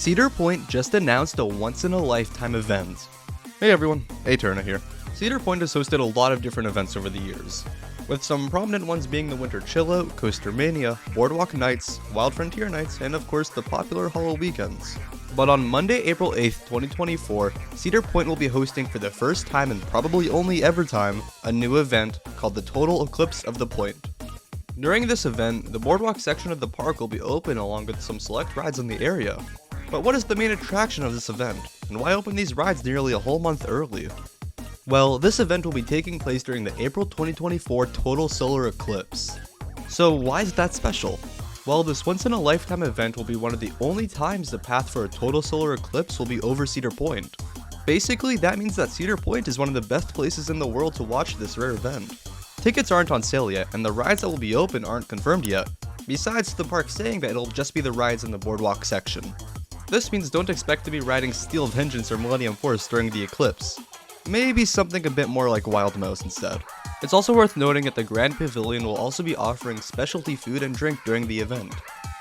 Cedar Point just announced a once-in-a-lifetime event. Hey everyone, Turner here. Cedar Point has hosted a lot of different events over the years, with some prominent ones being the Winter Chillout, Coaster Mania, Boardwalk Nights, Wild Frontier Nights, and of course the popular Hollow Weekends. But on Monday, April 8th, 2024, Cedar Point will be hosting for the first time and probably only ever time, a new event called the Total Eclipse of the Point. During this event, the boardwalk section of the park will be open along with some select rides in the area. But what is the main attraction of this event, and why open these rides nearly a whole month early? Well, this event will be taking place during the April 2024 total solar eclipse. So why is that special? Well, this once-in-a-lifetime event will be one of the only times the path for a total solar eclipse will be over Cedar Point. Basically, that means that Cedar Point is one of the best places in the world to watch this rare event. Tickets aren't on sale yet, and the rides that will be open aren't confirmed yet, besides the park saying that it'll just be the rides in the boardwalk section. This means don't expect to be riding Steel Vengeance or Millennium Force during the eclipse. Maybe something a bit more like Wild Mouse instead. It's also worth noting that the Grand Pavilion will also be offering specialty food and drink during the event.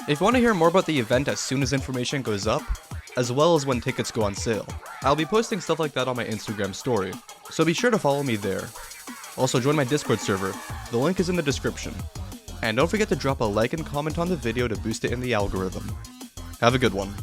If you want to hear more about the event as soon as information goes up, as well as when tickets go on sale, I'll be posting stuff like that on my Instagram story, so be sure to follow me there. Also join my Discord server, the link is in the description. And don't forget to drop a like and comment on the video to boost it in the algorithm. Have a good one.